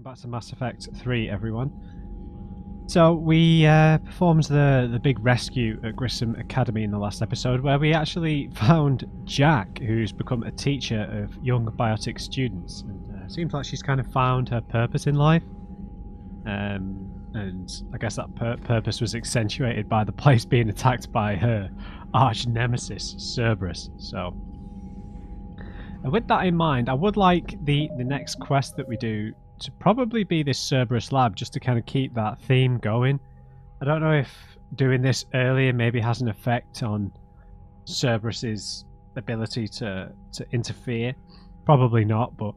welcome back to Mass Effect 3, everyone. So we performed the big rescue at Grissom Academy in the last episode, where we actually found Jack, who's become a teacher of young biotic students. And seems like she's kind of found her purpose in life. And I guess that purpose was accentuated by the place being attacked by her arch nemesis, Cerberus. So, and with that in mind, I would like the next quest that we do to probably be this Cerberus lab, just to kind of keep that theme going. I don't know if doing this earlier maybe has an effect on Cerberus's ability to interfere. Probably not, but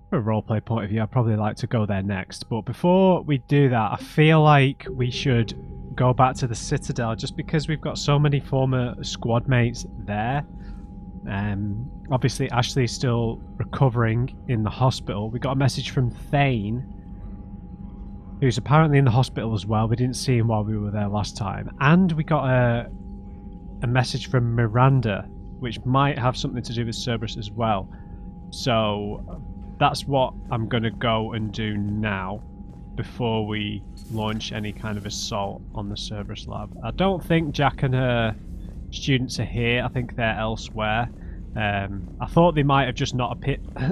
from a roleplay point of view, I'd probably like to go there next. But before we do that, I feel like we should go back to the Citadel, just because we've got so many former squad mates there. Obviously Ashley's still recovering in the hospital. We got a message from Thane, who's apparently in the hospital as well. We didn't see him while we were there last time. And we got a message from Miranda, which might have something to do with Cerberus as well. So that's what I'm going to go and do now before we launch any kind of assault on the Cerberus lab. I don't think Jack and her students are here. I think they're elsewhere. I thought they might have just not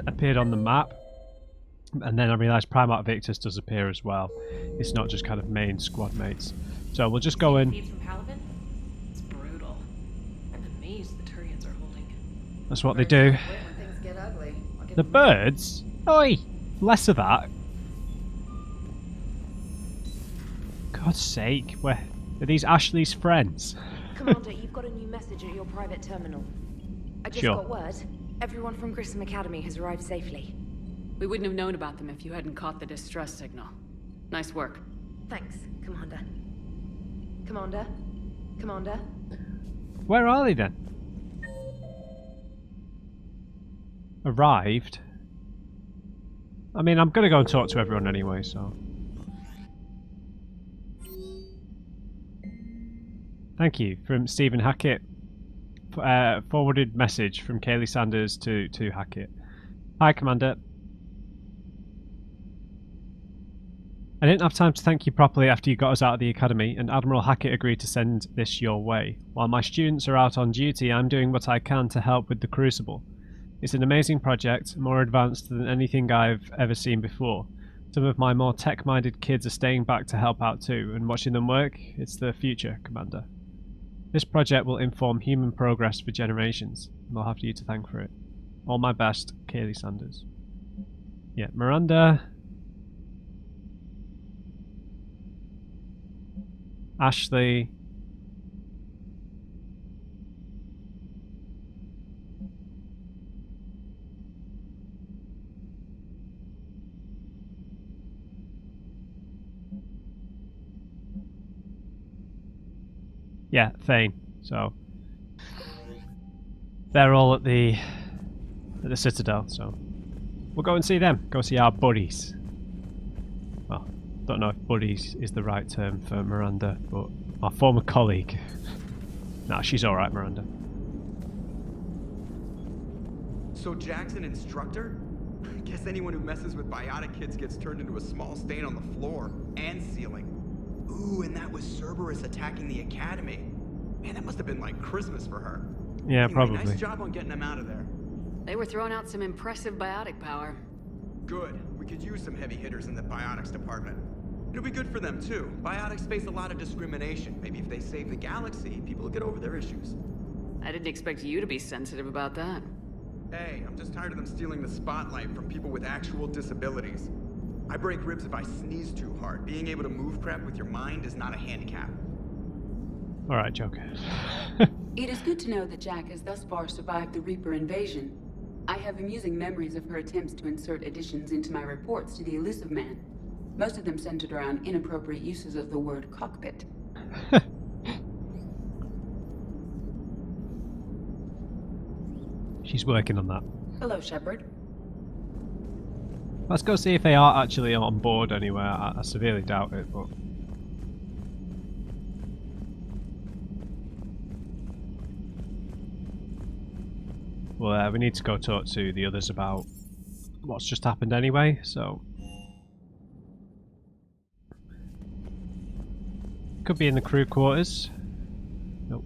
appeared on the map, and then I realised Primarch Victus does appear as well. It's not just kind of main squad mates. So we'll just go in. It's brutal. I'm amazed the Turians are holding. That's what they do. Things get ugly. The birds? Oi! Less of that. God's sake, are these Ashley's friends? Commander, you've got a new message at your private terminal. I just got word. Everyone from Grissom Academy has arrived safely. We wouldn't have known about them if you hadn't caught the distress signal. Nice work. Thanks, Commander. Commander? Commander? Where are they then? Arrived? I mean, I'm gonna go and talk to everyone anyway, so... Thank you, from Stephen Hackett. Forwarded message from Kaylee Sanders to Hackett. Hi, Commander. I didn't have time to thank you properly after you got us out of the academy, and Admiral Hackett agreed to send this your way. While my students are out on duty, I'm doing what I can to help with the Crucible. It's an amazing project, more advanced than anything I've ever seen before. Some of my more tech-minded kids are staying back to help out too, and watching them work, it's the future, Commander. This project will inform human progress for generations, and I'll have you to thank for it. All my best, Kaylee Sanders. Yeah, Miranda. Ashley. Yeah, Thane. So they're all at the Citadel, so we'll go and see them. Go see our buddies. Well, don't know if buddies is the right term for Miranda, but our former colleague. Nah, she's alright, Miranda. So Jack's an instructor? I guess anyone who messes with biotic kids gets turned into a small stain on the floor and ceiling. Ooh, and that was Cerberus attacking the academy. Man, that must have been like Christmas for her. Yeah, anyway, probably. Nice job on getting them out of there. They were throwing out some impressive biotic power. Good. We could use some heavy hitters in the biotics department. It'll be good for them too. Biotics face a lot of discrimination. Maybe if they save the galaxy, people will get over their issues. I didn't expect you to be sensitive about that. Hey, I'm just tired of them stealing the spotlight from people with actual disabilities. I break ribs if I sneeze too hard. Being able to move crap with your mind is not a handicap. Alright, Joker. It is good to know that Jack has thus far survived the Reaper invasion. I have amusing memories of her attempts to insert additions into my reports to the Elusive Man. Most of them centered around inappropriate uses of the word cockpit. She's working on that. Hello, Shepard. Let's go see if they are actually on board anywhere. I severely doubt it, but... Well, we need to go talk to the others about what's just happened anyway, so could be in the crew quarters. Nope.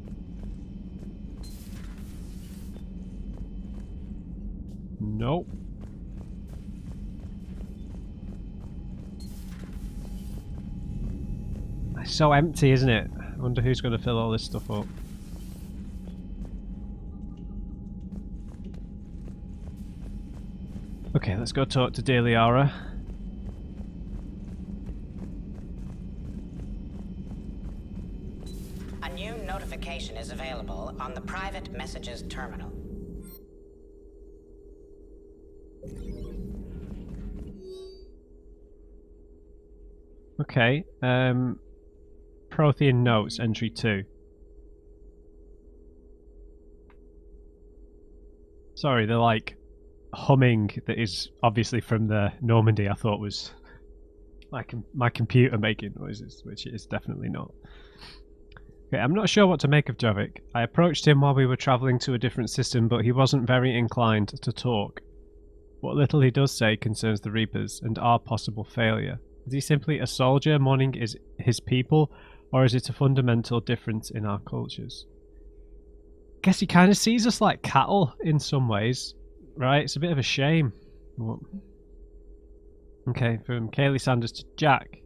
Nope. It's so empty, isn't it? I wonder who's going to fill all this stuff up. Okay, let's go talk to dear Liara. A new notification is available on the private messages terminal. Okay, Prothean Notes, entry 2. Sorry, they're like humming that is obviously from the Normandy. I thought was like my computer making noises, which it is definitely not. Okay, I'm not sure what to make of Javik. I approached him while we were travelling to a different system, but he wasn't very inclined to talk. What little he does say concerns the Reapers and our possible failure. Is he simply a soldier mourning his people, or is it a fundamental difference in our cultures? Guess he kind of sees us like cattle in some ways, right? It's a bit of a shame. Okay, from Kaylee Sanders to Jack.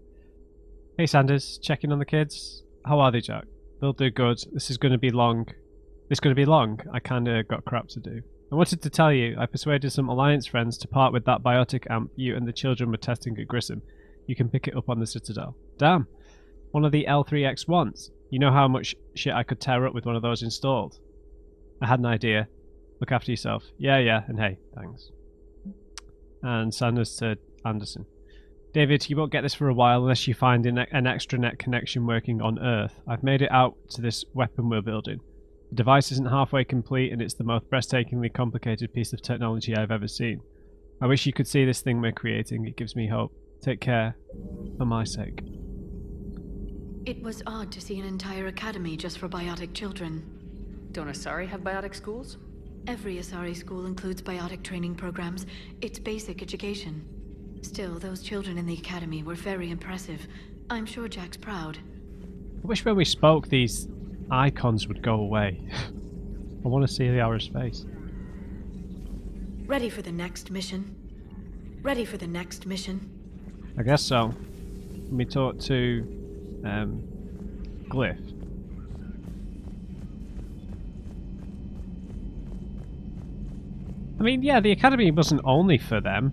Hey Sanders, checking on the kids. How are they, Jack? They'll do good. This is going to be long. I kind of got crap to do. I wanted to tell you, I persuaded some Alliance friends to part with that biotic amp you and the children were testing at Grissom. You can pick it up on the Citadel. Damn. One of the L3X1s. You know how much shit I could tear up with one of those installed? I had an idea. Look after yourself. Yeah, and hey, thanks. And Sanders to Anderson. David, you won't get this for a while unless you find an extranet connection working on Earth. I've made it out to this weapon we're building. The device isn't halfway complete and it's the most breathtakingly complicated piece of technology I've ever seen. I wish you could see this thing we're creating. It gives me hope. Take care. For my sake. It was odd to see an entire academy just for biotic children. Don't Asari have biotic schools? Every Asari school includes biotic training programs. It's basic education. Still, those children in the academy were very impressive. I'm sure Jack's proud. I wish when we spoke these icons would go away. I want to see Liara's face. Ready for the next mission? Ready for the next mission? I guess so. Let me talk to Glyph. I mean, yeah, the academy wasn't only for them.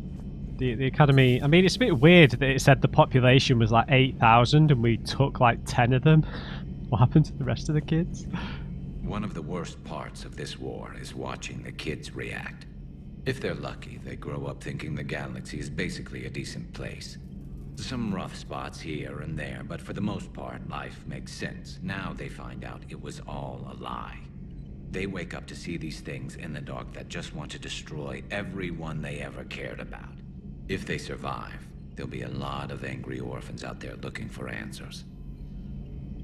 The academy, I mean, it's a bit weird that it said the population was like 8,000 and we took like 10 of them. What happened to the rest of the kids? One of the worst parts of this war is watching the kids react. If they're lucky, they grow up thinking the galaxy is basically a decent place. Some rough spots here and there, but for the most part, life makes sense. Now they find out it was all a lie. They wake up to see these things in the dark that just want to destroy everyone they ever cared about. If they survive, there'll be a lot of angry orphans out there looking for answers.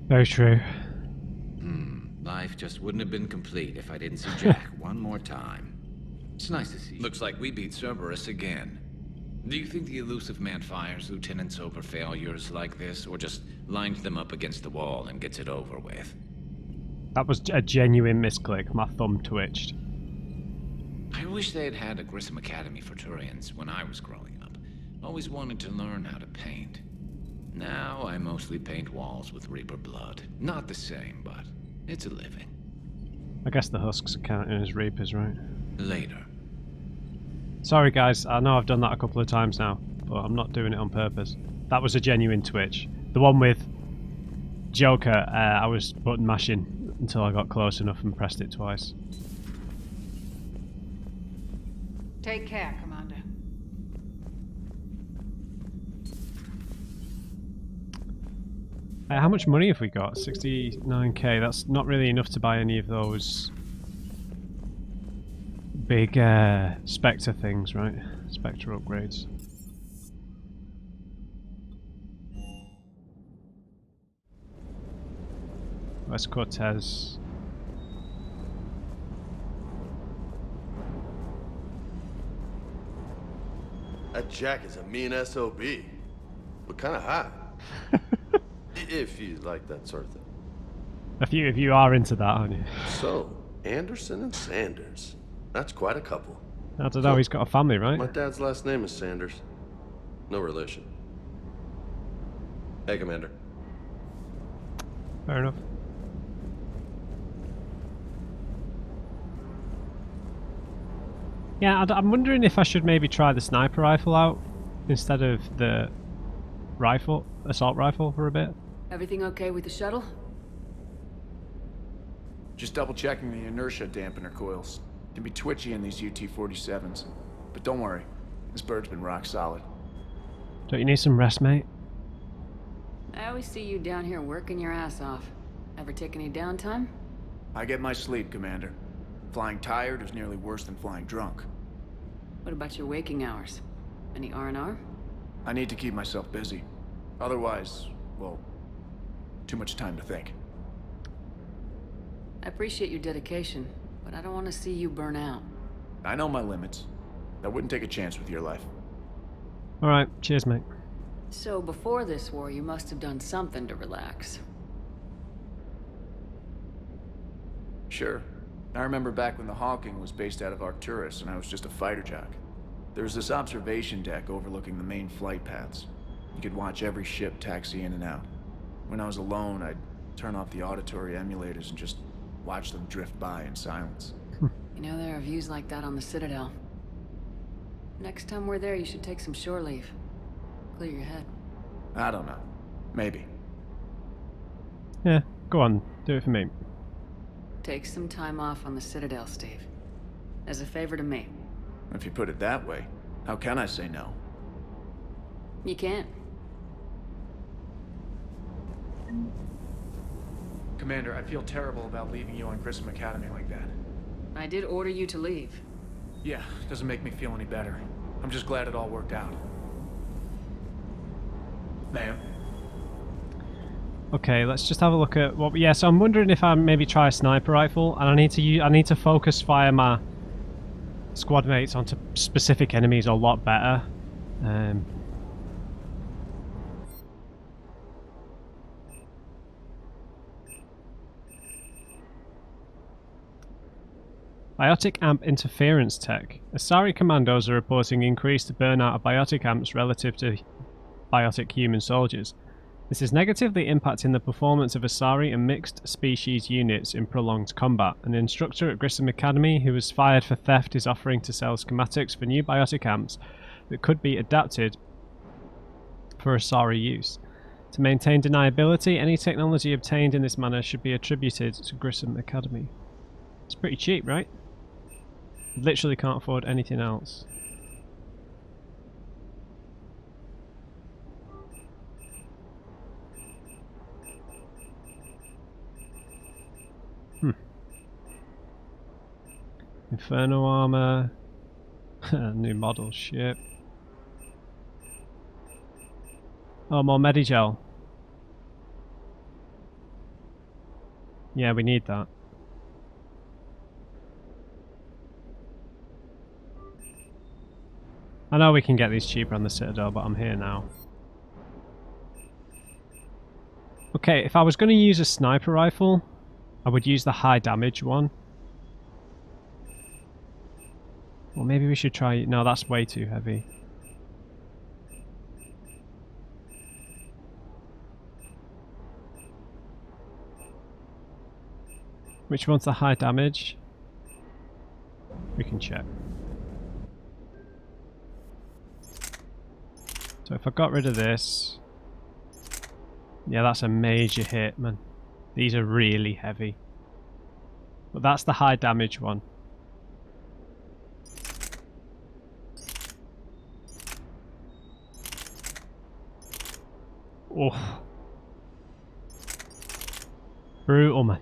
Very true. Life just wouldn't have been complete if I didn't see Jack one more time. It's nice to see you. Looks like we beat Cerberus again. Do you think the elusive man fires lieutenants over failures like this, or just lines them up against the wall and gets it over with? That was a genuine misclick. My thumb twitched. I wish they had had a Grissom Academy for Turians when I was growing up. Always wanted to learn how to paint. Now I mostly paint walls with Reaper blood. Not the same, but it's a living. I guess the husks are counting as Reapers, right? Later. Sorry guys, I know I've done that a couple of times now, but I'm not doing it on purpose. That was a genuine twitch. The one with Joker, I was button mashing until I got close enough and pressed it twice. Take care, Commander. How much money have we got? 69k. That's not really enough to buy any of those big Spectre things, right? Spectre upgrades. Where's Cortez? That Jack is a mean SOB, but kind of hot. If you like that sort of thing. If you are into that, aren't you? So, Anderson and Sanders. That's quite a couple. I don't know, he's got a family, right? My dad's last name is Sanders. No relation. Hey, Commander. Fair enough. Yeah, I'm wondering if I should maybe try the sniper rifle out instead of the assault rifle for a bit. Everything okay with the shuttle? Just double checking the inertia dampener coils. Can be twitchy in these UT-47s. But don't worry, this bird's been rock solid. Don't you need some rest, mate? I always see you down here working your ass off. Ever take any downtime? I get my sleep, Commander. Flying tired is nearly worse than flying drunk. What about your waking hours? Any R&R? I need to keep myself busy. Otherwise, well, too much time to think. I appreciate your dedication, but I don't want to see you burn out. I know my limits. I wouldn't take a chance with your life. Alright, cheers, mate. So before this war, you must have done something to relax. Sure. I remember back when the Hawking was based out of Arcturus and I was just a fighter jock. There was this observation deck overlooking the main flight paths. You could watch every ship taxi in and out. When I was alone, I'd turn off the auditory emulators and just watch them drift by in silence. You know, there are views like that on the Citadel. Next time we're there, you should take some shore leave. Clear your head. I don't know. Maybe. Yeah, go on, do it for me. Take some time off on the Citadel, Steve. As a favor to me. If you put it that way, how can I say no? You can't. Commander, I feel terrible about leaving you on Grissom Academy like that. I did order you to leave. Yeah, doesn't make me feel any better. I'm just glad it all worked out. Ma'am? Okay, let's just have a look at what. Yeah, so I'm wondering if I maybe try a sniper rifle, and I need to focus fire my squad mates onto specific enemies a lot better. Biotic amp interference tech. Asari commandos are reporting increased burnout of biotic amps relative to biotic human soldiers. This is negatively impacting the performance of Asari and mixed species units in prolonged combat. An instructor at Grissom Academy who was fired for theft is offering to sell schematics for new biotic amps that could be adapted for Asari use. To maintain deniability, any technology obtained in this manner should be attributed to Grissom Academy. It's pretty cheap, right? Literally can't afford anything else. Inferno armor. New model ship. Oh, more Medigel. Yeah, we need that. I know we can get these cheaper on the Citadel, but I'm here now. Okay, if I was going to use a sniper rifle, I would use the high damage one. Well, maybe we should try... No, that's way too heavy. Which one's the high damage? We can check. So if I got rid of this... Yeah, that's a major hit, man. These are really heavy. But that's the high damage one. Oh. Brutal, man.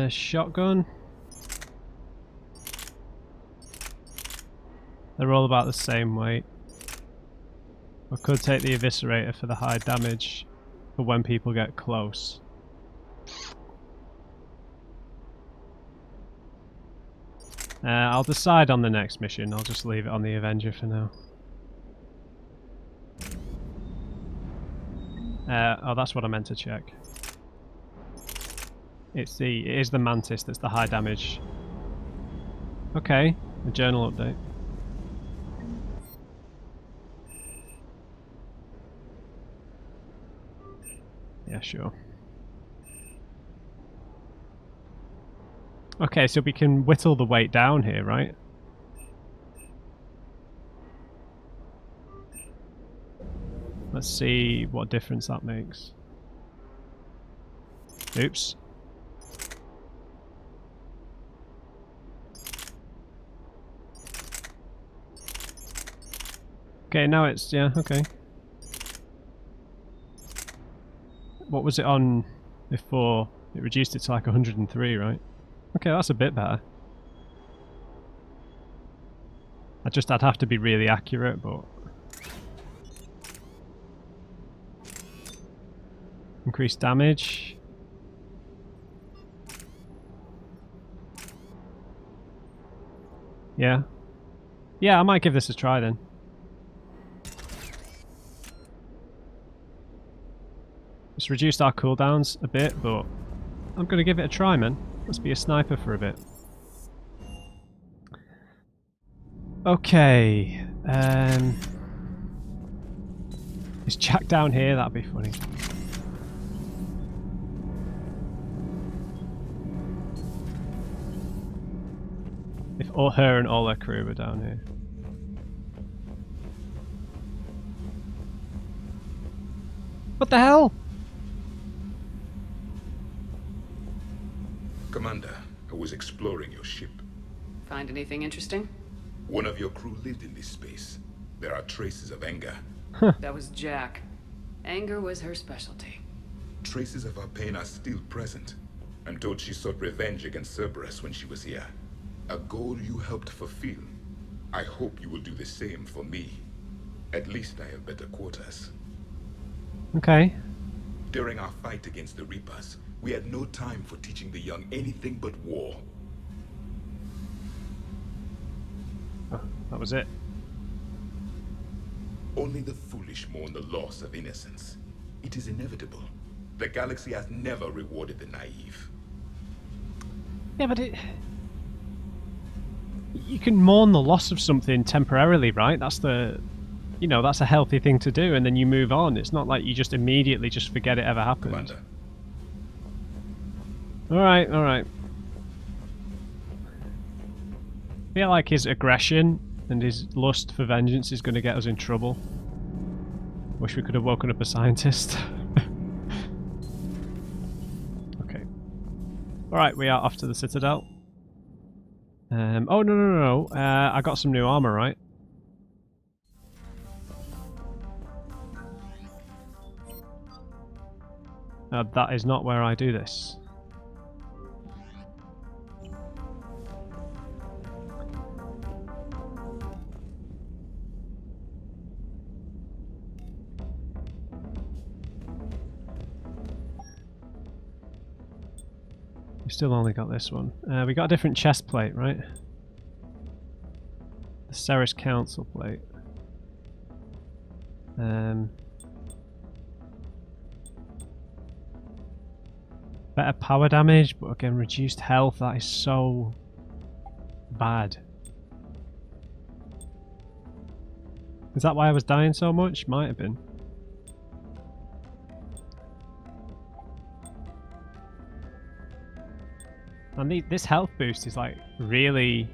Shotgun. They're all about the same weight. I could take the eviscerator for the high damage for when people get close. I'll decide on the next mission. I'll just leave it on the Avenger for now. Oh, that's what I meant to check. It is the Mantis that's the high damage. Okay, a journal update. Yeah, sure. Okay, so we can whittle the weight down here, right? Let's see what difference that makes. Oops. Okay, now it's, yeah, okay. What was it on before? It reduced it to like 103, right? Okay, that's a bit better. I'd have to be really accurate, but... Increased damage. Yeah. Yeah, I might give this a try then. It's reduced our cooldowns a bit, but I'm gonna give it a try, man. Let's be a sniper for a bit. Okay. Is Jack down here? That'd be funny. If all her and all her crew were down here. What the hell? Commander, I was exploring your ship. Find anything interesting? One of your crew lived in this space. There are traces of anger. That was Jack. Anger was her specialty. Traces of her pain are still present. I'm told she sought revenge against Cerberus when she was here. A goal you helped fulfill. I hope you will do the same for me. At least I have better quarters. Okay. During our fight against the Reapers, we had no time for teaching the young anything but war. Oh, that was it. Only the foolish mourn the loss of innocence. It is inevitable. The galaxy has never rewarded the naive. Yeah, but you can mourn the loss of something temporarily, right? That's the... You know, that's a healthy thing to do, and then you move on. It's not like you just immediately just forget it ever happened. Commander. Alright, alright. I feel like his aggression and his lust for vengeance is going to get us in trouble. Wish we could have woken up a scientist. Okay. Alright, we are off to the Citadel. Oh, no. I got some new armor, right? That is not where I do this. We still only got this one. We got a different chest plate, right? The Ceres Council plate. Better power damage, but again, reduced health. That is so bad. Is that why I was dying so much? Might have been. And this health boost is like really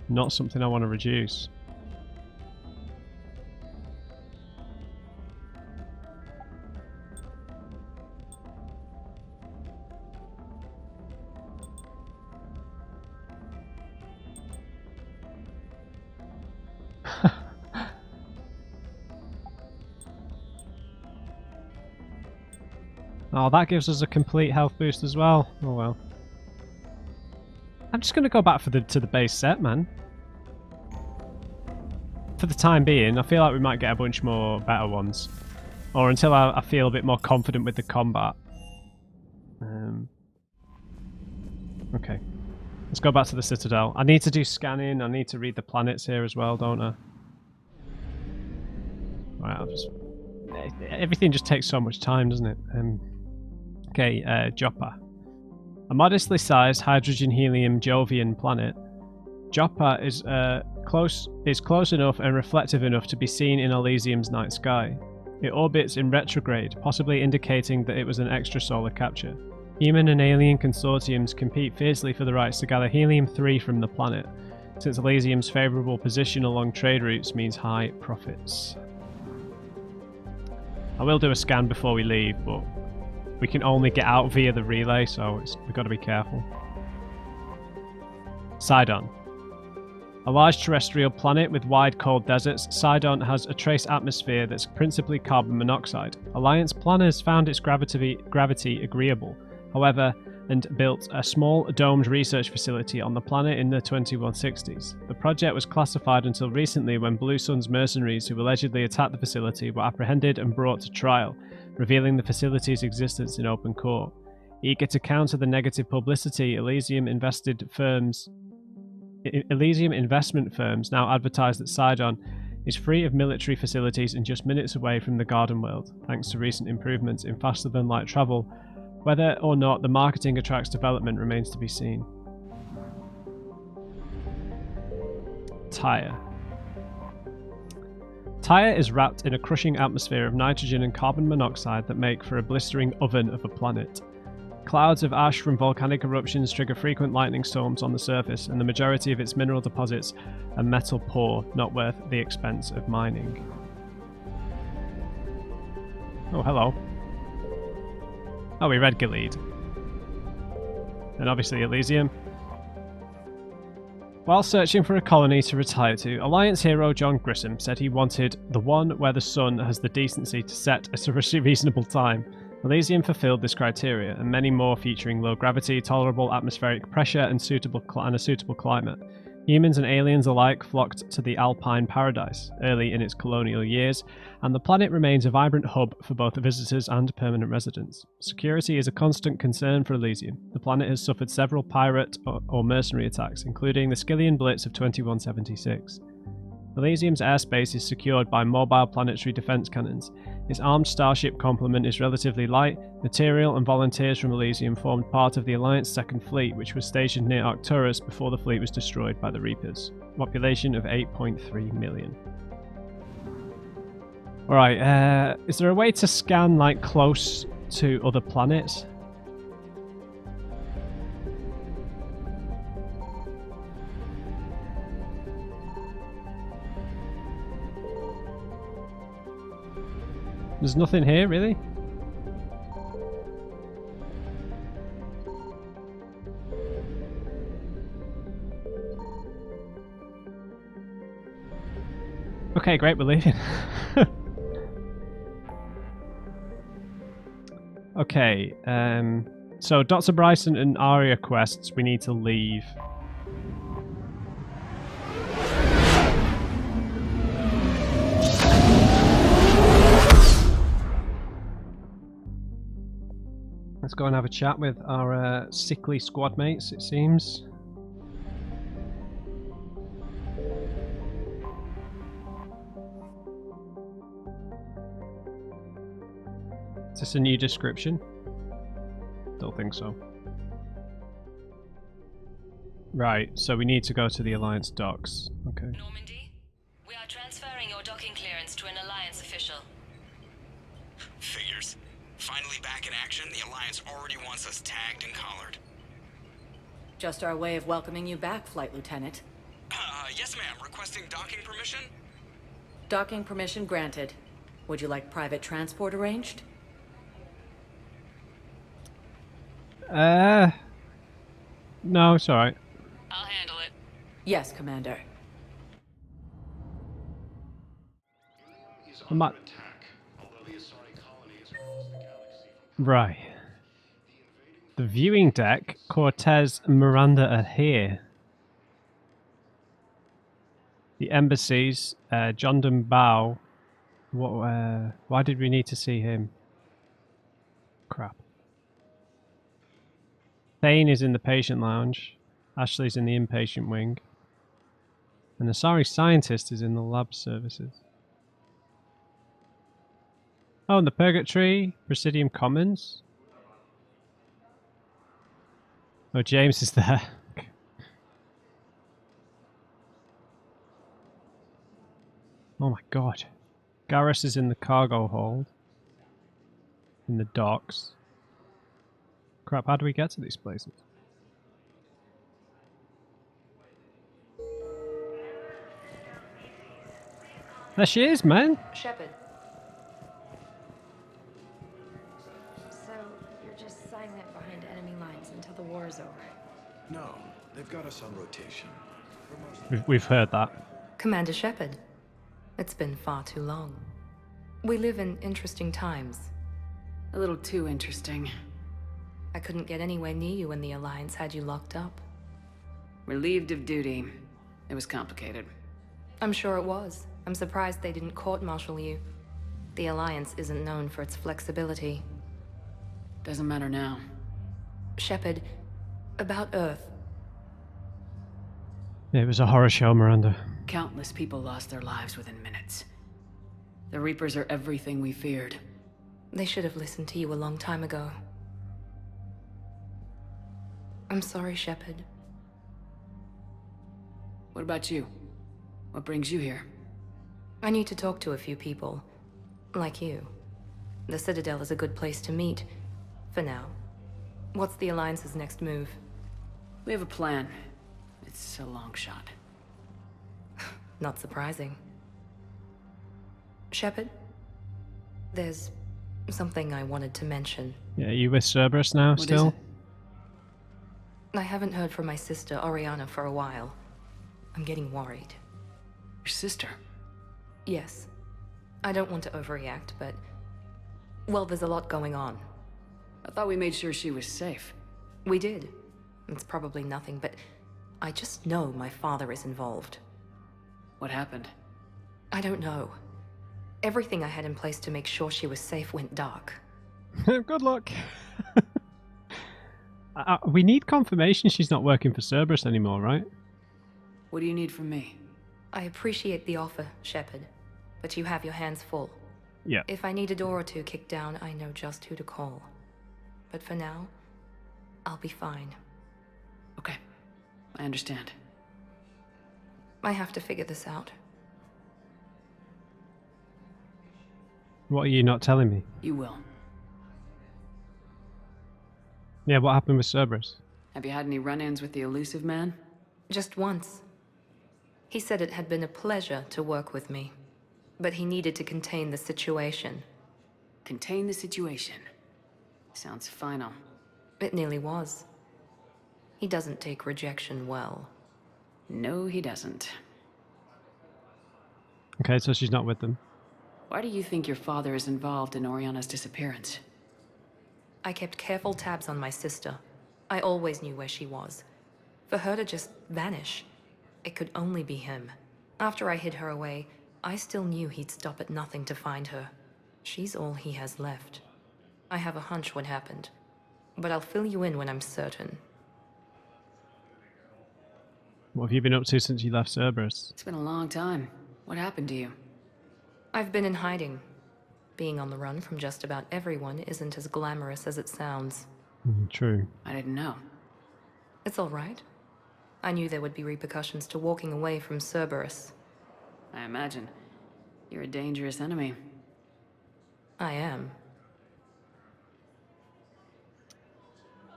not something I want to reduce. Oh, that gives us a complete health boost as well. Oh well. I'm just gonna go back to the base set, man. For the time being, I feel like we might get a bunch more better ones, or until I feel a bit more confident with the combat. Okay. Let's go back to the Citadel. I need to do scanning. I need to read the planets here as well, don't I? Right, I'll just... Everything just takes so much time, doesn't it? Okay, Joppa. A modestly sized hydrogen-helium Jovian planet, Joppa is close enough and reflective enough to be seen in Elysium's night sky. It orbits in retrograde, possibly indicating that it was an extrasolar capture. Human and alien consortiums compete fiercely for the rights to gather helium-3 from the planet, since Elysium's favourable position along trade routes means high profits. I will do a scan before we leave, but we can only get out via the relay, so we've got to be careful. Sidon. A large terrestrial planet with wide cold deserts, Sidon has a trace atmosphere that's principally carbon monoxide. Alliance planners found its gravity agreeable, however, and built a small domed research facility on the planet in the 2160s. The project was classified until recently when Blue Sun's mercenaries who allegedly attacked the facility were apprehended and brought to trial, revealing the facility's existence in open court. Eager to counter the negative publicity, Elysium investment firms now advertise that Sidon is free of military facilities and just minutes away from the Garden World, thanks to recent improvements in faster-than-light travel. Whether or not the marketing attracts development remains to be seen. Tyre. Tyre is wrapped in a crushing atmosphere of nitrogen and carbon monoxide that make for a blistering oven of a planet. Clouds of ash from volcanic eruptions trigger frequent lightning storms on the surface, and the majority of its mineral deposits are metal poor, not worth the expense of mining. Oh, hello. Oh, we read Gilead. And obviously Elysium. While searching for a colony to retire to, Alliance hero John Grissom said he wanted the one where the sun has the decency to set at a reasonable time. Elysium fulfilled this criteria, and many more featuring low gravity, tolerable atmospheric pressure, and a suitable climate. Humans and aliens alike flocked to the Alpine paradise early in its colonial years, and the planet remains a vibrant hub for both visitors and permanent residents. Security is a constant concern for Elysium. The planet has suffered several pirate or mercenary attacks, including the Skillian Blitz of 2176. Elysium's airspace is secured by mobile planetary defense cannons. Its armed starship complement is relatively light. Material and volunteers from Elysium formed part of the Alliance Second Fleet, which was stationed near Arcturus before the fleet was destroyed by the Reapers. Population of 8.3 million. Alright, is there a way to scan, like, close to other planets? There's nothing here, really? Okay, great, we're leaving. Okay, so Dr. Bryson and Aria quests, we need to leave. Let's go and have a chat with our sickly squad mates, it seems. Is this a new description? Don't think so. Right, so we need to go to the Alliance docks. Okay. Normandy, we are transferring your docking clearance to an Alliance official. Figures. Finally back in action, the Alliance already wants us tagged and collared. Just our way of welcoming you back, Flight Lieutenant. Yes ma'am, requesting docking permission? Docking permission granted. Would you like private transport arranged? No, it's alright. I'll handle it. Yes, Commander. Right. The viewing deck, Cortez and Miranda are here. The embassies, John Bao. Why did we need to see him? Crap. Thane is in the patient lounge. Ashley's in the inpatient wing. And the Asari scientist is in the lab services. Oh, and the Purgatory, Presidium Commons. Oh, James is there. Oh my god. Garrus is in the cargo hold. In the docks. Crap, how do we get to these places? There she is, man. Shepard. So, you're just silent behind enemy lines until the war is over? No, they've got us on rotation. We've heard that. Commander Shepard. It's been far too long. We live in interesting times. A little too interesting. I couldn't get anywhere near you when the Alliance had you locked up. Relieved of duty. It was complicated. I'm sure it was. I'm surprised they didn't court-martial you. The Alliance isn't known for its flexibility. Doesn't matter now. Shepard, about Earth. It was a horror show, Miranda. Countless people lost their lives within minutes. The Reapers are everything we feared. They should have listened to you a long time ago. I'm sorry, Shepard. What about you? What brings you here? I need to talk to a few people. Like you. The Citadel is a good place to meet. For now. What's the Alliance's next move? We have a plan. It's a long shot. Not surprising. Shepard? There's something I wanted to mention. Yeah, you with Cerberus now, What still? is it? I haven't heard from my sister, Oriana, for a while. I'm getting worried. Your sister? Yes. I don't want to overreact, but... well, there's a lot going on. I thought we made sure she was safe. We did. It's probably nothing, but... I just know my father is involved. What happened? I don't know. Everything I had in place to make sure she was safe went dark. Good luck. We need confirmation she's not working for Cerberus anymore, right? What do you need from me? I appreciate the offer, Shepard, but you have your hands full. Yeah. If I need a door or two kicked down, I know just who to call. But for now, I'll be fine. Okay. I understand. I have to figure this out. What are you not telling me? You will. Yeah, what happened with Cerberus? Have you had any run-ins with the elusive man? Just once. He said it had been a pleasure to work with me, but he needed to contain the situation. Contain the situation. Sounds final. It nearly was. He doesn't take rejection well. No, he doesn't. Okay, so she's not with them. Why do you think your father is involved in Oriana's disappearance? I kept careful tabs on my sister. I always knew where she was. For her to just vanish, it could only be him. After I hid her away, I still knew he'd stop at nothing to find her. She's all he has left. I have a hunch what happened, but I'll fill you in when I'm certain. What have you been up to since you left Cerberus? It's been a long time. What happened to you? I've been in hiding. Being on the run from just about everyone isn't as glamorous as it sounds. True. I didn't know. It's all right. I knew there would be repercussions to walking away from Cerberus. I imagine. You're a dangerous enemy. I am.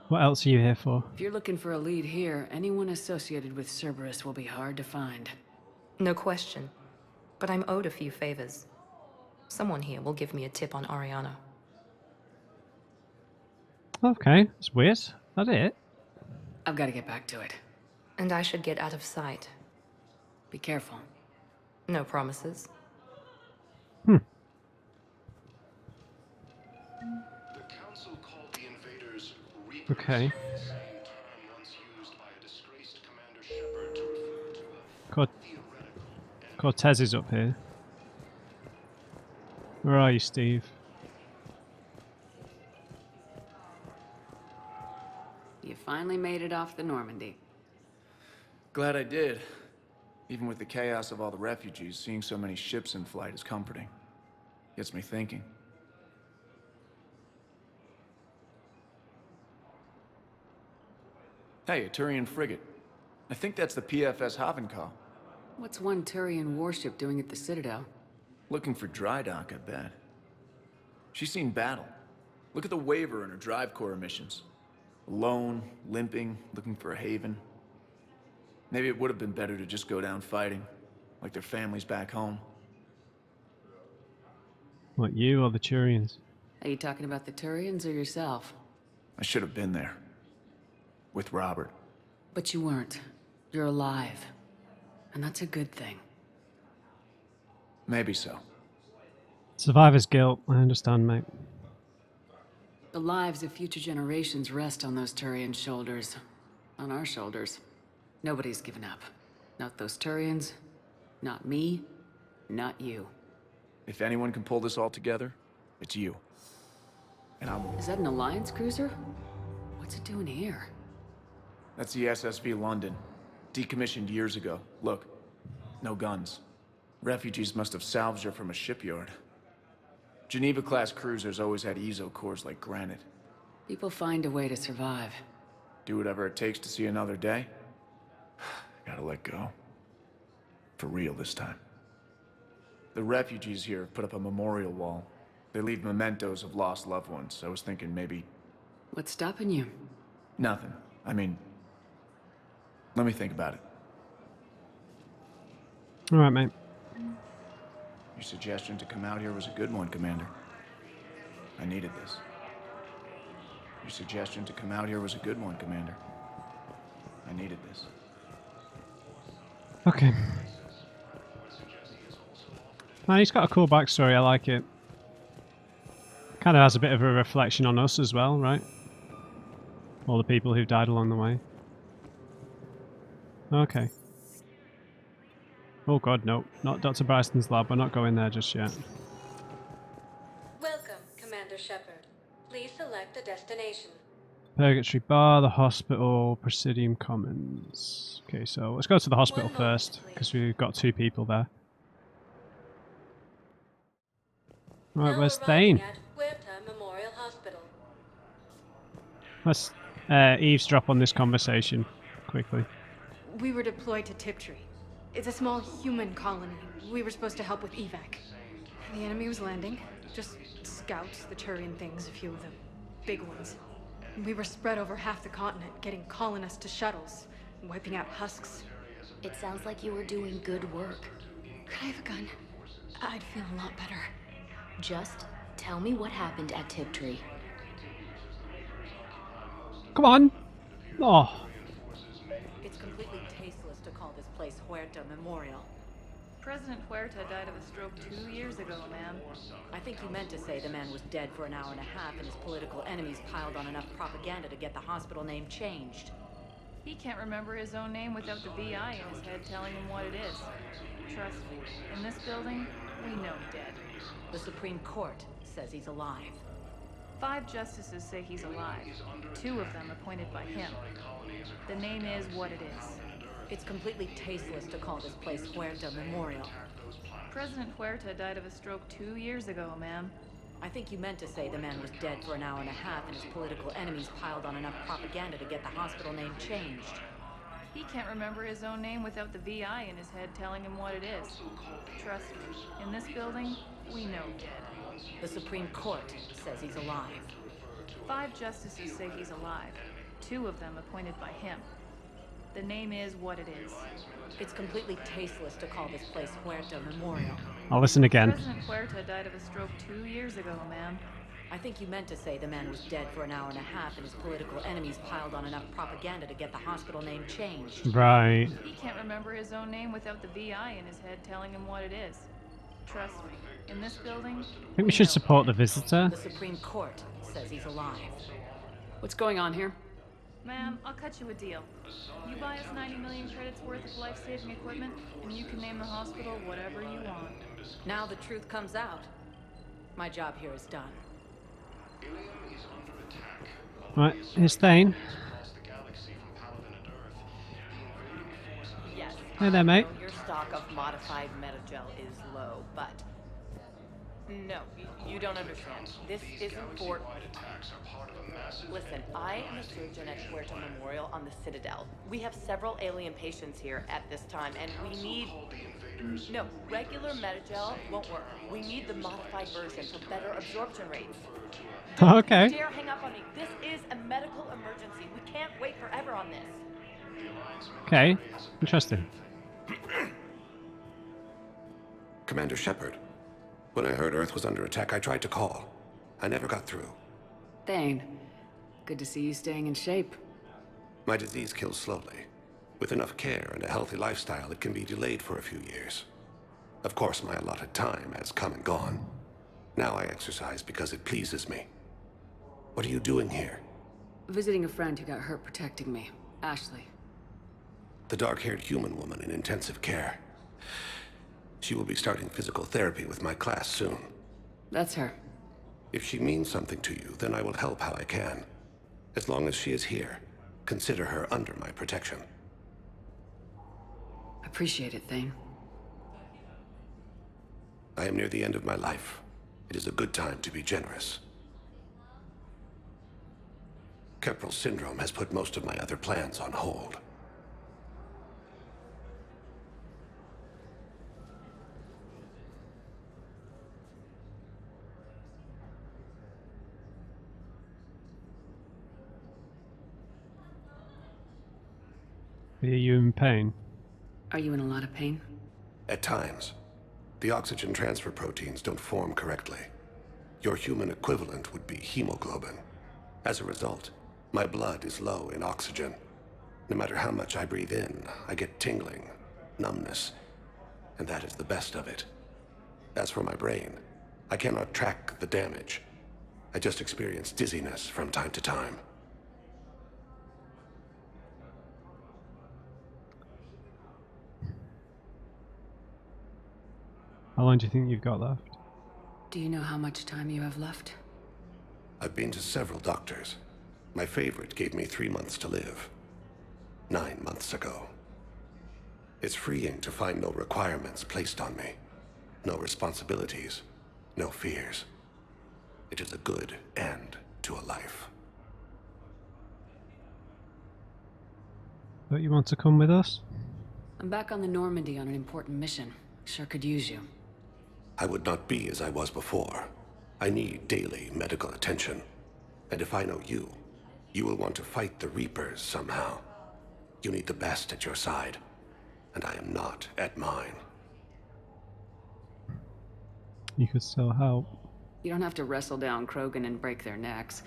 What else are you here for? If you're looking for a lead here, anyone associated with Cerberus will be hard to find. No question. But I'm owed a few favors. Someone here will give me a tip on Oriana. Okay, that's weird. That it? I've got to get back to it. And I should get out of sight. Be careful. No promises. The council called the invaders Reapers. Okay. The same term once used by a disgraced Commander Shepard to refer to a theoretical enemy. Cortez is up here. Where are you, Steve? You finally made it off the Normandy. Glad I did. Even with the chaos of all the refugees, seeing so many ships in flight is comforting. Gets me thinking. Hey, a Turian frigate. I think that's the PFS Havenkal. What's one Turian warship doing at the Citadel? Looking for dry dock, I bet. She's seen battle. Look at the waiver in her drive core emissions. Alone, limping, looking for a haven. Maybe it would have been better to just go down fighting, like their families back home. What, you or the Turians? Are you talking about the Turians or yourself? I should have been there. With Robert. But you weren't. You're alive. And that's a good thing. Maybe so. Survivor's guilt, I understand, mate. The lives of future generations rest on those Turian shoulders. On our shoulders. Nobody's given up. Not those Turians, not me, not you. If anyone can pull this all together, it's you. And I'm... Is that an Alliance cruiser? What's it doing here? That's the SSV London. Decommissioned years ago. Look, no guns. Refugees must have salvaged her from a shipyard. Geneva-class cruisers always had ezo cores like granite. People find a way to survive. Do whatever it takes to see another day. Gotta let go. For real this time. The refugees here have put up a memorial wall. They leave mementos of lost loved ones. I was thinking maybe... What's stopping you? Nothing. I mean... Let me think about it. Alright, mate. Your suggestion to come out here was a good one, Commander. I needed this. Your suggestion to come out here was a good one, Commander. I needed this. Okay. Man, he's got a cool backstory, I like it. Kind of has a bit of a reflection on us as well, right? All the people who died along the way. Okay. Oh god, no. Not Dr. Bryson's lab. We're not going there just yet. Welcome, Commander Shepard. Please select a destination. Purgatory Bar, the hospital, Presidium Commons. Okay, so let's go to the hospital first, because we've got two people there. Right, where's Thane? Memorial Hospital. Let's eavesdrop on this conversation quickly. We were deployed to Tiptree. It's a small human colony. We were supposed to help with evac. The enemy was landing. Just scouts, the Turian things, a few of them. Big ones. We were spread over half the continent, getting colonists to shuttles, wiping out husks. It sounds like you were doing good work. Could I have a gun? I'd feel a lot better. Just tell me what happened at Tiptree. Come on! Oh. It's completely tasteless to call this place Huerta Memorial. President Huerta died of a stroke 2 years ago, ma'am. I think you meant to say the man was dead for an hour and a half and his political enemies piled on enough propaganda to get the hospital name changed. He can't remember his own name without the VI in his head telling him what it is. Trust me, in this building, we know dead. The Supreme Court says he's alive. 5 justices say he's alive, 2 of them appointed by him. The name is what it is. It's completely tasteless to call this place Huerta Memorial. President Huerta died of a stroke 2 years ago, ma'am. I think you meant to say the man was dead for an hour and a half and his political enemies piled on enough propaganda to get the hospital name changed. He can't remember his own name without the VI in his head telling him what it is. Trust me, in this building, we know dead. The Supreme Court says he's alive. 5 justices say he's alive, 2 of them appointed by him. The name is what it is. It's completely tasteless to call this place Huerta Memorial. I'll listen again. President Huerta died of a stroke 2 years ago, ma'am. I think you meant to say the man was dead for an hour and a half and his political enemies piled on enough propaganda to get the hospital name changed. Right. He can't remember his own name without the VI in his head telling him what it is. Trust me, in this building... I think we should support the visitor. The Supreme Court says he's alive. What's going on here? Ma'am, I'll cut you a deal. You buy us 90 million credits worth of life-saving equipment, and you can name the hospital whatever you want. Now the truth comes out. My job here is done. Right, here's Thane. Hey there, mate. Your stock of modified metagel is low, but no, you don't understand. This isn't for. Listen, I am a surgeon at Puerto Memorial on the Citadel. We have several alien patients here at this time, and we need. No, regular metagel won't work. We need the modified version for better absorption rates. Okay. Don't dare hang up on me. This is a medical emergency. We can't wait forever on this. Okay. Interesting. Commander Shepard. When I heard Earth was under attack, I tried to call. I never got through. Thane, good to see you staying in shape. My disease kills slowly. With enough care and a healthy lifestyle, it can be delayed for a few years. Of course, my allotted time has come and gone. Now I exercise because it pleases me. What are you doing here? Visiting a friend who got hurt protecting me, Ashley. The dark-haired human woman in intensive care. She will be starting physical therapy with my class soon. That's her. If she means something to you, then I will help how I can. As long as she is here, consider her under my protection. Appreciate it, Thane. I am near the end of my life. It is a good time to be generous. Keprel syndrome has put most of my other plans on hold. Are you in pain? Are you in a lot of pain? At times. The oxygen transfer proteins don't form correctly. Your human equivalent would be hemoglobin. As a result, my blood is low in oxygen. No matter how much I breathe in, I get tingling, numbness, and that is the best of it. As for my brain, I cannot track the damage. I just experience dizziness from time to time. How long do you think you've got left? Do you know how much time you have left? I've been to several doctors. My favorite gave me 3 months to live. 9 months ago. It's freeing to find no requirements placed on me. No responsibilities. No fears. It is a good end to a life. Don't you want to come with us? I'm back on the Normandy on an important mission. Sure could use you. I would not be as I was before. I need daily medical attention. And if I know you, you will want to fight the Reapers somehow. You need the best at your side, and I am not at mine. You could still help. You don't have to wrestle down Krogan and break their necks.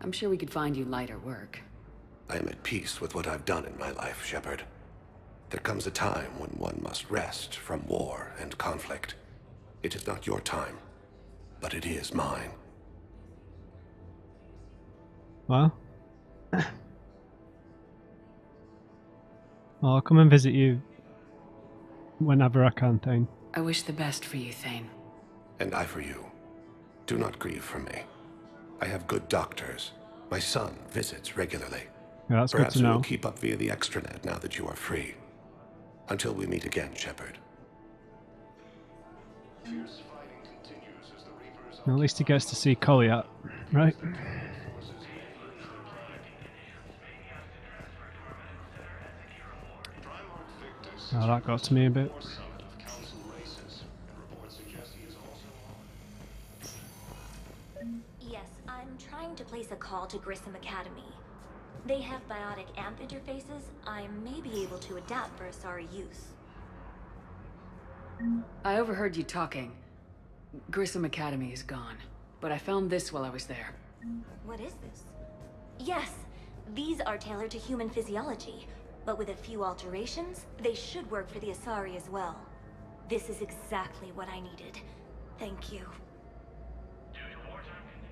I'm sure we could find you lighter work. I am at peace with what I've done in my life, Shepard. There comes a time when one must rest from war and conflict. It is not your time, but it is mine. Well, I'll come and visit you whenever I can, Thane. I wish the best for you, Thane. And I for you. Do not grieve for me. I have good doctors. My son visits regularly. Yeah, that's Perhaps good to we know. will keep up via the extranet now that you are free. Until we meet again, Shepard. At least he gets to see Collier, right? Oh, that got to me a bit. Yes, I'm trying to place a call to Grissom Academy. They have biotic amp interfaces I may be able to adapt for Asari use. I overheard you talking. Grissom Academy is gone, but I found this while I was there. What is this? Yes, these are tailored to human physiology, but with a few alterations, they should work for the Asari as well. This is exactly what I needed. Thank you.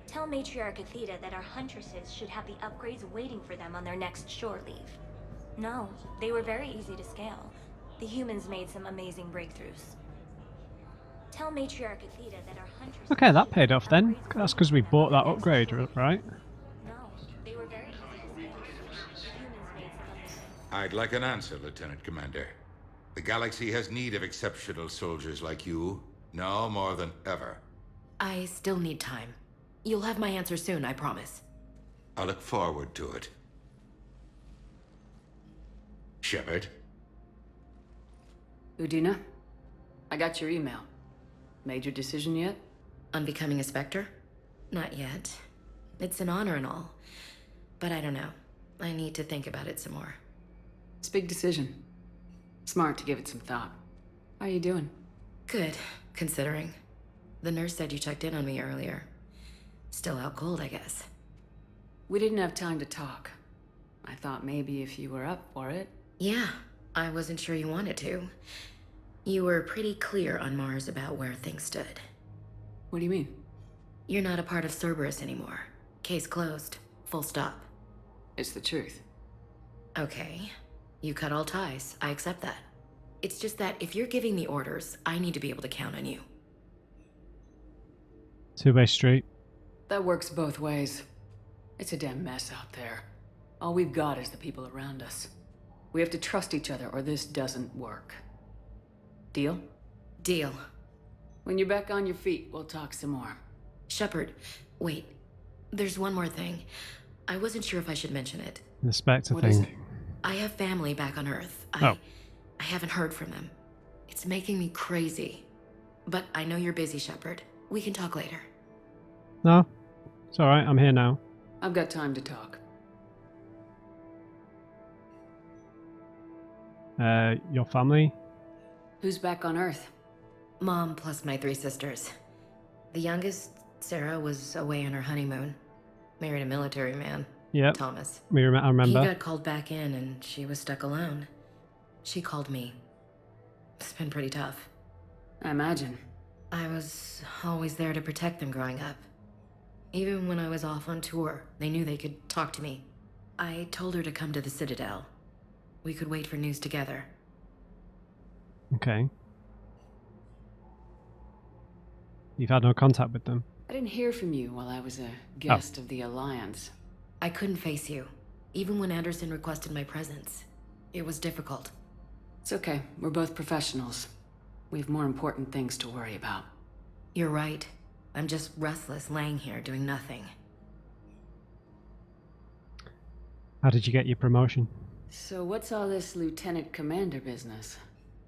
Tell Matriarch Athena that our huntresses should have the upgrades waiting for them on their next shore leave. No, they were very easy to scale. The humans made some amazing breakthroughs. Tell Matriarch Athena that our huntresses... Okay, that paid off then. That's because we bought that upgrade, right? No, they were very easy to scale. The humans made some amazing... I'd like an answer, Lieutenant Commander. The galaxy has need of exceptional soldiers like you, now more than ever. I still need time. You'll have my answer soon, I promise. I look forward to it. Shepard? Udina, I got your email. Made your decision yet? On becoming a Spectre? Not yet. It's an honor and all. But I don't know. I need to think about it some more. It's a big decision. Smart to give it some thought. How are you doing? Good, considering. The nurse said you checked in on me earlier. Still out cold, I guess. We didn't have time to talk. I thought maybe if you were up for it. Yeah, I wasn't sure you wanted to. You were pretty clear on Mars about where things stood. What do you mean? You're not a part of Cerberus anymore. Case closed. Full stop. It's the truth. Okay. You cut all ties. I accept that. It's just that if you're giving the orders, I need to be able to count on you. Two-way street. That works both ways. It's a damn mess out there. All we've got is the people around us. We have to trust each other or this doesn't work. Deal? Deal. When you're back on your feet, we'll talk some more. Shepard, wait. There's one more thing. I wasn't sure if I should mention it. The Spectre What is it? thing. I have family back on Earth. Oh. I haven't heard from them. It's making me crazy. But I know you're busy, Shepard. We can talk later. No, it's alright, I'm here now. I've got time to talk. Your family? Who's back on Earth? Mom plus my 3 sisters. The youngest, Sarah, was away on her honeymoon. Married a military man. Yep. Thomas. I remember. He got called back in and she was stuck alone. She called me. It's been pretty tough. I imagine. I was always there to protect them growing up. Even when I was off on tour, they knew they could talk to me. I told her to come to the Citadel. We could wait for news together. Okay. You've had no contact with them? I didn't hear from you while I was a guest of the Alliance. I couldn't face you, even when Anderson requested my presence. It was difficult. It's okay. We're both professionals. We have more important things to worry about. You're right. I'm just restless, laying here, doing nothing. How did you get your promotion? So what's all this Lieutenant Commander business?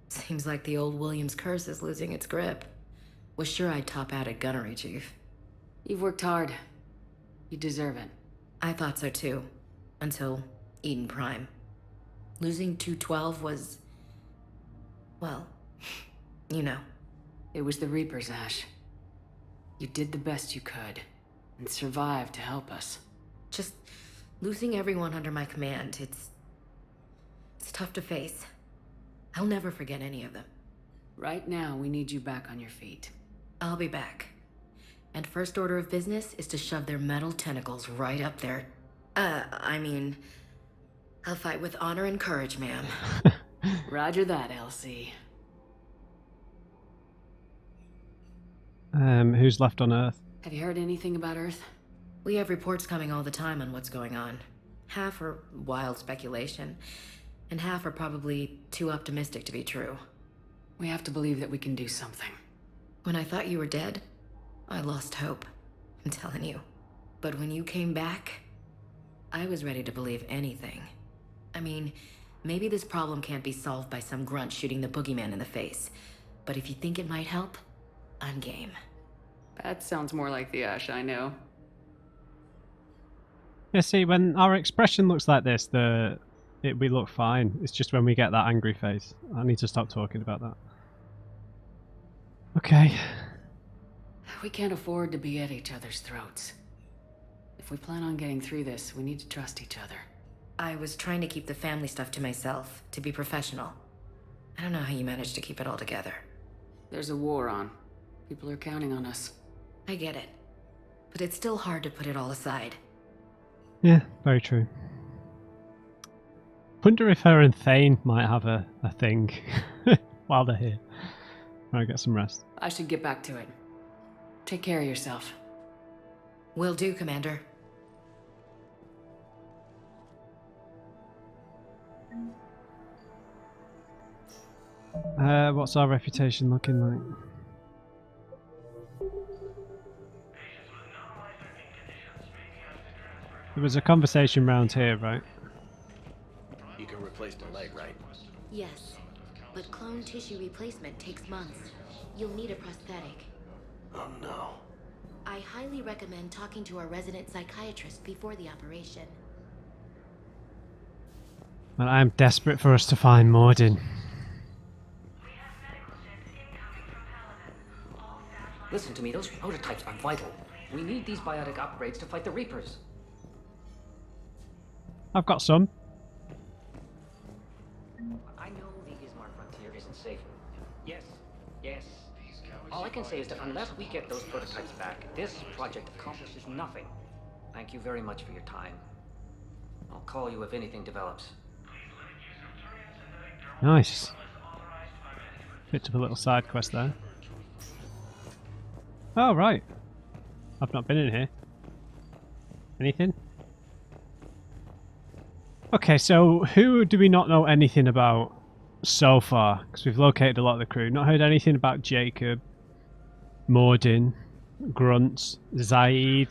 Seems like the old Williams curse is losing its grip. Was sure I'd top out at gunnery, Chief. You've worked hard. You deserve it. I thought so too. Until Eden Prime. Losing 212 was... well, you know. It was the Reapers, Ash. You did the best you could, and survived to help us. Just losing everyone under my command, it's tough to face. I'll never forget any of them. Right now, we need you back on your feet. I'll be back. And first order of business is to shove their metal tentacles right up there. I mean, I'll fight with honor and courage, ma'am. Roger that, LC. Who's left on Earth? Have you heard anything about Earth? We have reports coming all the time on what's going on. Half are wild speculation, and half are probably too optimistic to be true. We have to believe that we can do something. When I thought you were dead, I lost hope. I'm telling you. But when you came back, I was ready to believe anything. I mean, maybe this problem can't be solved by some grunt shooting the boogeyman in the face. But if you think it might help, I'm game. That sounds more like the Ash I know. Yeah, see, when our expression looks like this, we look fine. It's just when we get that angry face. I need to stop talking about that. Okay. We can't afford to be at each other's throats. If we plan on getting through this, we need to trust each other. I was trying to keep the family stuff to myself, to be professional. I don't know how you managed to keep it all together. There's a war on. People are counting on us. I get it. But it's still hard to put it all aside. Yeah, very true. Wonder if her and Thane might have a thing while they're here. I'll get some rest. I should get back to it. Take care of yourself. Will do, Commander. what's our reputation looking like? There was a conversation round here, right? You can replace the leg, right? Yes, but clone tissue replacement takes months. You'll need a prosthetic. Oh no. I highly recommend talking to our resident psychiatrist before the operation. Well, I'm desperate for us to find Mordin. Listen to me, those prototypes are vital. We need these biotic upgrades to fight the Reapers. I've got some. I know the Ismar frontier isn't safe. Yes, yes. All I can say is that unless we get those prototypes back, this project accomplishes nothing. Thank you very much for your time. I'll call you if anything develops. Nice. Bit of a little side quest there. Oh, right. I've not been in here. Anything? Okay, so who do we not know anything about so far? Because we've located a lot of the crew. Not heard anything about Jacob, Mordin, Grunt, Zaid,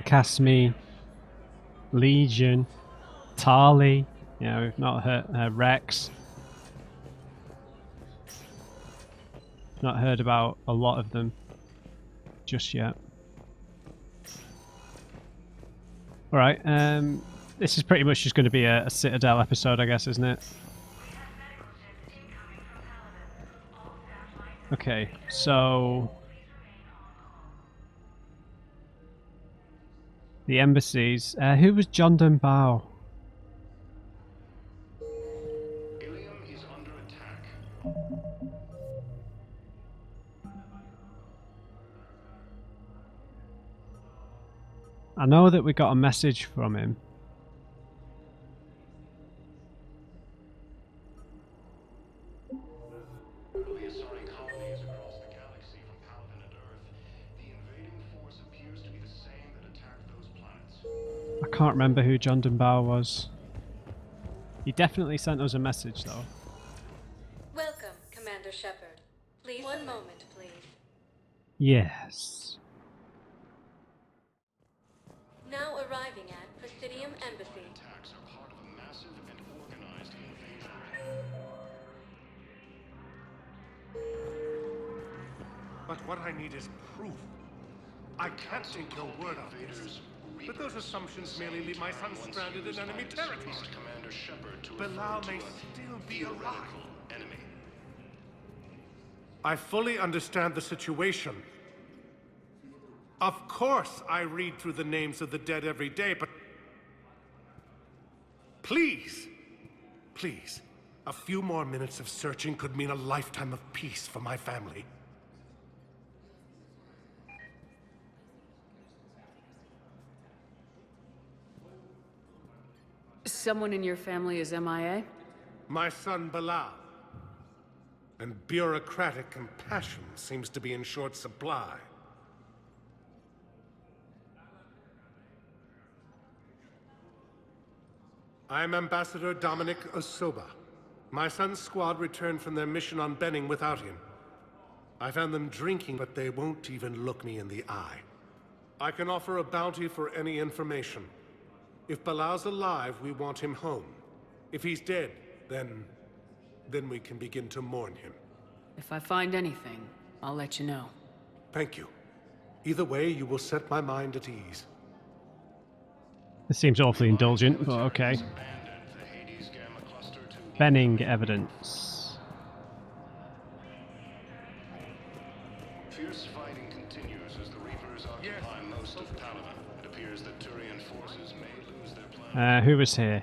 Kasmi, Legion, Tali. Yeah, we've not heard Rex. Not heard about a lot of them just yet. Alright, this is pretty much just going to be a Citadel episode, I guess, isn't it? Okay, so the embassies. Who was John Dunbow? I know that we got a message from him. The Asari colonies across the galaxy from Paladin and Earth. The invading force appears to be the same that attacked those planets. I can't remember who John Dunbow was. He definitely sent us a message, though. Welcome, Commander Shepard. Please, one moment, please. Yes. Now arriving at Presidium Embassy. Attacks are part of a massive and organized invasion. But what I need is proof. I can't take your word on this. But those assumptions merely leave my son stranded in enemy territory. Commander Shepard to Bilal may still be alive. Enemy. I fully understand the situation. Of course I read through the names of the dead every day, but... Please! Please. A few more minutes of searching could mean a lifetime of peace for my family. Someone in your family is MIA? My son Bilal. And bureaucratic compassion seems to be in short supply. I am Ambassador Dominic Osoba. My son's squad returned from their mission on Benning without him. I found them drinking, but they won't even look me in the eye. I can offer a bounty for any information. If Bilal's alive, we want him home. If he's dead, then we can begin to mourn him. If I find anything, I'll let you know. Thank you. Either way, you will set my mind at ease. This seems awfully indulgent, but okay. Benning evidence. Fierce fighting continues as the Reapers occupy most of Paladin. It appears that Turian forces may lose their plan. Who was here?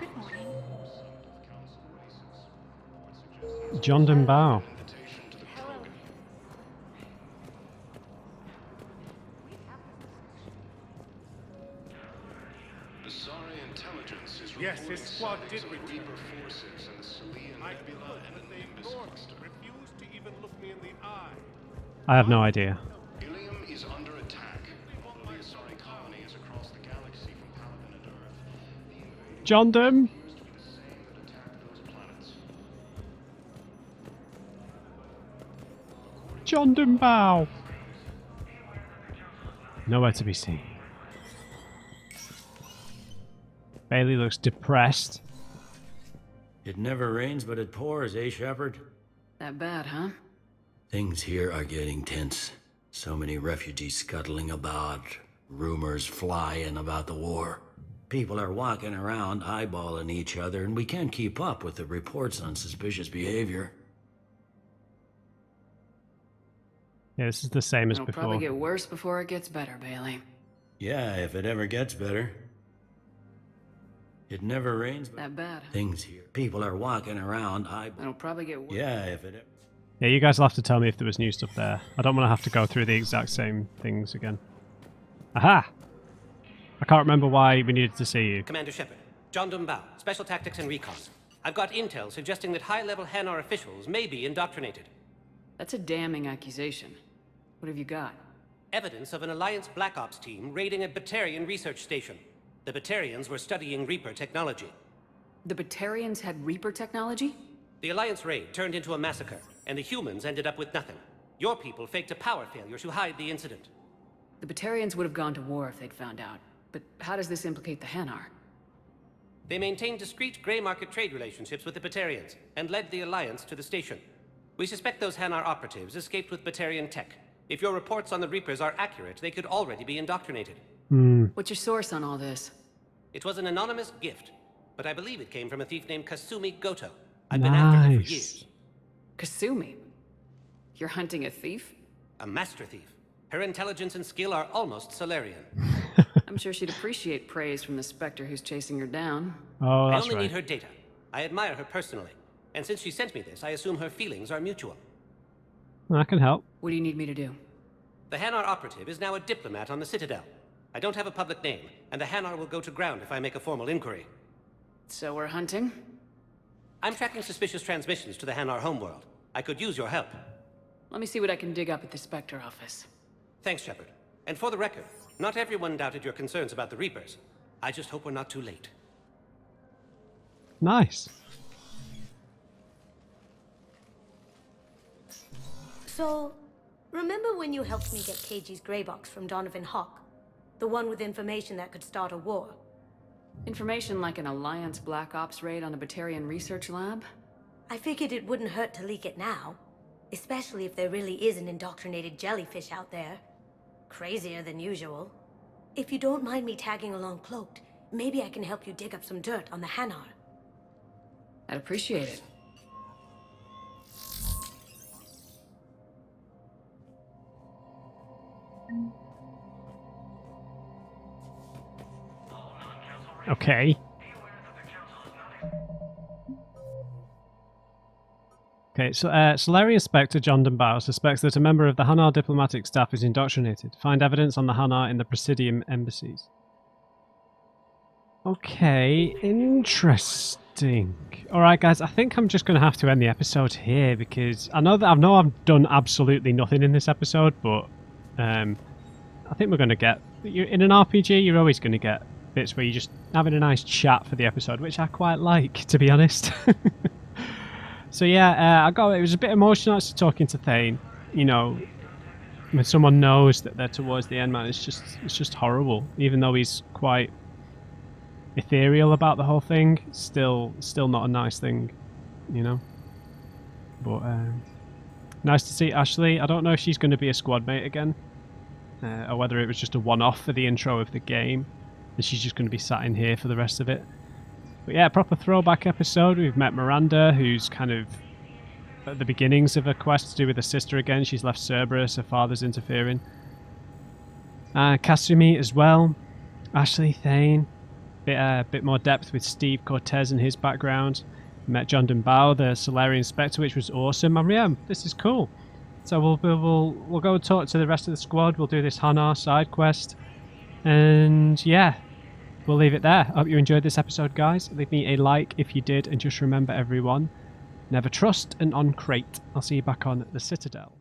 Good morning. John Dunbow. Asari intelligence is Yes, his squad did return. return. Reaper forces and the Salian Nebula and the Nimbus cluster. Refused to even look me in the eye. I have no idea. Ilium is under attack. Although the Asari colony is across the galaxy from Paladin and Earth, John Dum. John Dumbao. Nowhere to be seen. Bailey looks depressed. It never rains, but it pours, eh, Shepard? That bad, huh? Things here are getting tense. So many refugees scuttling about, rumors flying about the war. People are walking around eyeballing each other, and we can't keep up with the reports on suspicious behavior. Yeah, this is the same as It'll before. probably get worse before it gets better, Bailey. Yeah, if it ever gets better. It never rains, but That bad, huh? things here. People are walking around eyeballing. It'll probably get worse. Yeah, if it... Yeah, you guys will have to tell me if there was new stuff there. I don't want to have to go through the exact same things again. Aha! I can't remember why we needed to see you. Commander Shepard, John Dumbao, Special Tactics and Recon. I've got intel suggesting that high-level Hanar officials may be indoctrinated. That's a damning accusation. What have you got? Evidence of an Alliance Black Ops team raiding a Batarian research station. The Batarians were studying Reaper technology. The Batarians had Reaper technology? The Alliance raid turned into a massacre, and the humans ended up with nothing. Your people faked a power failure to hide the incident. The Batarians would have gone to war if they'd found out. But how does this implicate the Hanar? They maintained discreet gray market trade relationships with the Batarians, and led the Alliance to the station. We suspect those Hanar operatives escaped with Batarian tech. If your reports on the Reapers are accurate, they could already be indoctrinated. What's your source on all this? It was an anonymous gift, but I believe it came from a thief named Kasumi Goto. I've been after her for years. Kasumi? You're hunting a thief? A master thief. Her intelligence and skill are almost Solarian. I'm sure she'd appreciate praise from the Spectre who's chasing her down. Oh, I that's only right. need her data. I admire her personally. And since she sent me this, I assume her feelings are mutual. I can help. What do you need me to do? The Hanar operative is now a diplomat on the Citadel. I don't have a public name, and the Hanar will go to ground if I make a formal inquiry. So we're hunting? I'm tracking suspicious transmissions to the Hanar homeworld. I could use your help. Let me see what I can dig up at the Spectre office. Thanks, Shepard. And for the record, not everyone doubted your concerns about the Reapers. I just hope we're not too late. Nice. So, remember when you helped me get KG's grey box from Donovan Hawk? The one with information that could start a war? Information like an Alliance Black Ops raid on a Batarian research lab? I figured it wouldn't hurt to leak it now. Especially if there really is an indoctrinated jellyfish out there. Crazier than usual. If you don't mind me tagging along cloaked, maybe I can help you dig up some dirt on the Hanar. I'd appreciate it. Okay. Okay, so Solarian Spectre John Dumbao suspects that a member of the Hanar diplomatic staff is indoctrinated. Find evidence on the Hanar in the Presidium embassies. Okay, interesting. Alright guys, I think I'm just going to have to end the episode here because I know I've done absolutely nothing in this episode, but I think we're going to get... In an RPG, you're always going to get bits where you're just having a nice chat for the episode, which I quite like, to be honest. So yeah, it was a bit emotional actually talking to Thane. You know, when someone knows that they're towards the end, man, it's just horrible. Even though he's quite ethereal about the whole thing, still not a nice thing, you know. But nice to see Ashley. I don't know if she's going to be a squad mate again, or whether it was just a one-off for the intro of the game, and she's just going to be sat in here for the rest of it. But yeah, proper throwback episode. We've met Miranda, who's kind of at the beginnings of a quest to do with her sister again. She's left Cerberus, her father's interfering. Kasumi as well. Ashley, Thane. Bit more depth with Steve Cortez and his background. Met John Dumbao, the Solarian Spectre, which was awesome. And yeah, this is cool. So we'll go and talk to the rest of the squad. We'll do this Hanar side quest. And yeah, we'll leave it there. I hope you enjoyed this episode, guys. Leave me a like if you did, and just remember, everyone, never trust an on-crate. I'll see you back on the Citadel.